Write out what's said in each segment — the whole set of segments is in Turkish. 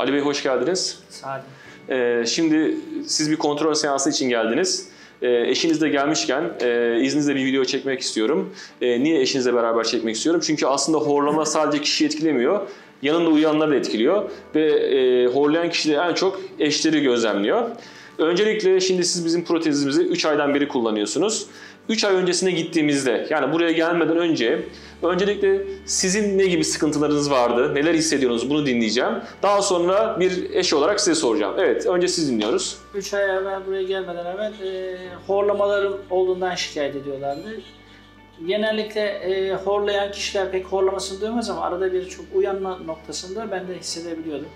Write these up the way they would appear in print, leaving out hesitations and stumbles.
Ali Bey hoş geldiniz. Sağ olun. Şimdi siz bir kontrol seansı için geldiniz. Eşiniz de gelmişken izninizle bir video çekmek istiyorum. Niye eşinizle beraber çekmek istiyorum? Çünkü aslında horlama sadece kişiyi etkilemiyor. Yanında uyuyanları da etkiliyor. Ve horlayan kişileri en çok eşleri gözlemliyor. Öncelikle şimdi siz bizim protezimizi 3 aydan beri kullanıyorsunuz. 3 ay öncesine gittiğimizde, yani buraya gelmeden önce öncelikle sizin ne gibi sıkıntılarınız vardı, neler hissediyorsunuz bunu dinleyeceğim. Daha sonra bir eş olarak size soracağım. Evet, önce siz dinliyoruz. 3 ay evvel buraya gelmeden evvel horlamalarım olduğundan şikayet ediyorlardı. Genellikle horlayan kişiler pek horlamasını duymaz ama arada bir çok uyanma noktasında ben de hissedebiliyordum.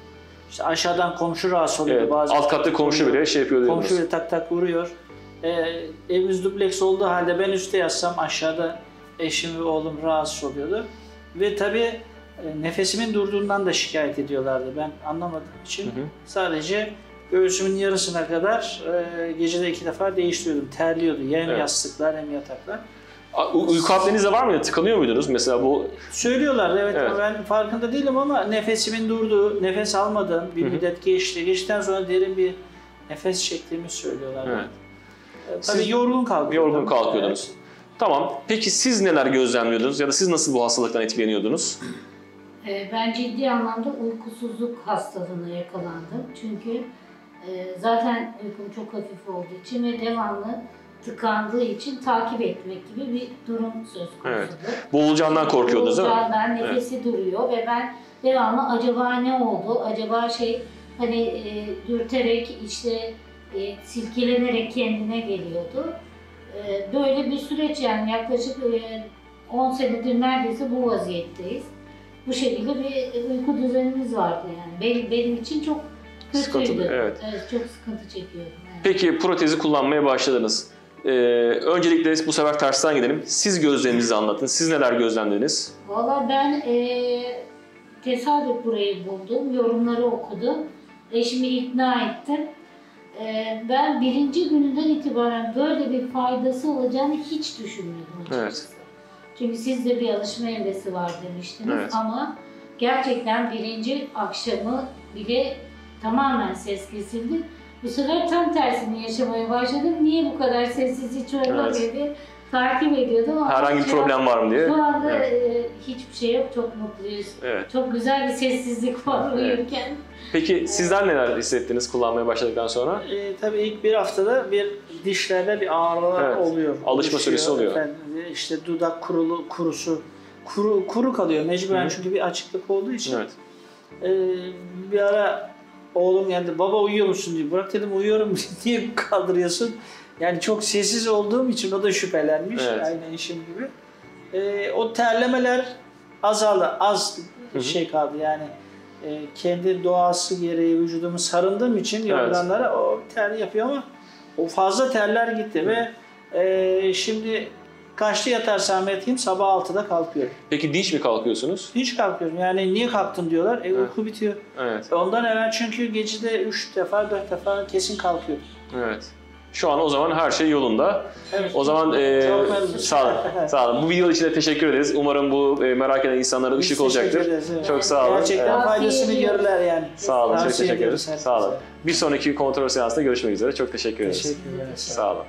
İşte aşağıdan komşu rahatsız oluyordu, Evet, bazen. alt katta komşu bile şey yapıyor diyorsunuz. Komşu bile tak tak vuruyor. Evimiz dubleks olduğu halde ben üstte yatsam aşağıda eşim ve oğlum rahatsız oluyordu. Ve tabii nefesimin durduğundan da şikayet ediyorlardı. Ben anlamadığım için sadece göğsümün yarısına kadar gecede 2 defa değiştiriyordum. Terliyordu. Hem yastıklar hem yataklar. Uyku apneniz de var mıydı? Tıkanıyor muydunuz mesela bu? Söylüyorlardı evet. Evet. Ben farkında değilim ama nefesimin durduğu, nefes almadığım bir müddet geçti. Geçtikten sonra derin bir nefes çektiğimi söylüyorlardı. Evet. Tabii Siz yorgun kalkıyordum. yorgun kalkıyordunuz. Evet. Tamam. Peki siz neler gözlemliyordunuz ya da siz nasıl bu hastalıktan etkileniyordunuz? Ben ciddi anlamda uykusuzluk hastalığına yakalandım. Çünkü zaten uykum çok hafif olduğu için ve devamlı tıkandığı için takip etmek gibi bir durum söz konusu. Evet. Boğulacağından korkuyordunuz değil mi? Boğulacağından, nefesi duruyor ve ben devamlı acaba ne oldu? Acaba hani dürterek işte silkelenerek kendine geliyordu. Böyle bir süreç, yani yaklaşık 10 senedir neredeyse bu vaziyetteyiz. Bu şekilde bir uyku düzenimiz vardı yani. Benim için çok kötüydü. Sıkıntılı, evet. Evet, çok sıkıntı çekiyordum. Evet. Peki protezi kullanmaya başladınız. Öncelikle bu sefer tersten gidelim. Siz gözleminizi anlatın. Siz neler gözlemlediniz? Valla ben tesadüf burayı buldum, yorumları okudum. Eşimi ikna ettim. Ben birinci gününden itibaren böyle bir faydası olacağını hiç düşünmüyordum açıkçası. Evet. Çünkü sizde bir alışma evresi var demiştiniz, Evet. ama gerçekten birinci akşamı bile tamamen ses kesildi. Bu sefer tam tersini yaşamaya başladım. Niye bu kadar sessiz, hiç olmaz diye takip ediyordum. Ama Herhangi bir problem var mı diye. Şu anda Evet. hiçbir şey yok, çok mutluyuz. Evet. Çok güzel bir sessizlik var uyurken. Peki sizler neler hissettiniz kullanmaya başladıktan sonra? Tabii ilk bir haftada bir dişlerde bir ağrılar oluyor. Alışma süresi oluyor. Efendim, işte dudak kurusu kuru kalıyor mecburen çünkü bir açıklık olduğu için. Evet. Bir ara oğlum geldi, baba uyuyor musun diye. Bırak dedim, uyuyorum niye kaldırıyorsun? Yani çok sessiz olduğum için o da şüphelenmiş. Evet. Aynı eşim gibi. O terlemeler azaldı. Az şey kaldı yani. Kendi doğası gereği vücudumu sarındığım için yorganlara o ter yapıyor ama o fazla terler gitti ve şimdi kaçta yatarsam yatayım sabah 6'da kalkıyorum. Peki dinç mi kalkıyorsunuz? Hiç kalkıyorum. Yani niye kalktın diyorlar. Uyku bitiyor. Evet. Ondan evvel çünkü gecede 3 defa 4 defa kesin kalkıyorum. Evet. Şu an o zaman her şey yolunda. Evet. O zaman sağ olun. Sağ olun. Bu video için de teşekkür ederiz. Umarım bu merak eden insanlara ışık olacaktır. Evet. Çok sağ olun. Gerçekten faydasını görürler yani. Sağ olun. Çok Tavsiye teşekkür ediyoruz ederiz. Sağ olun. Bir sonraki kontrol seansında görüşmek üzere. Çok teşekkür ederiz. Teşekkürler. Sağ olun.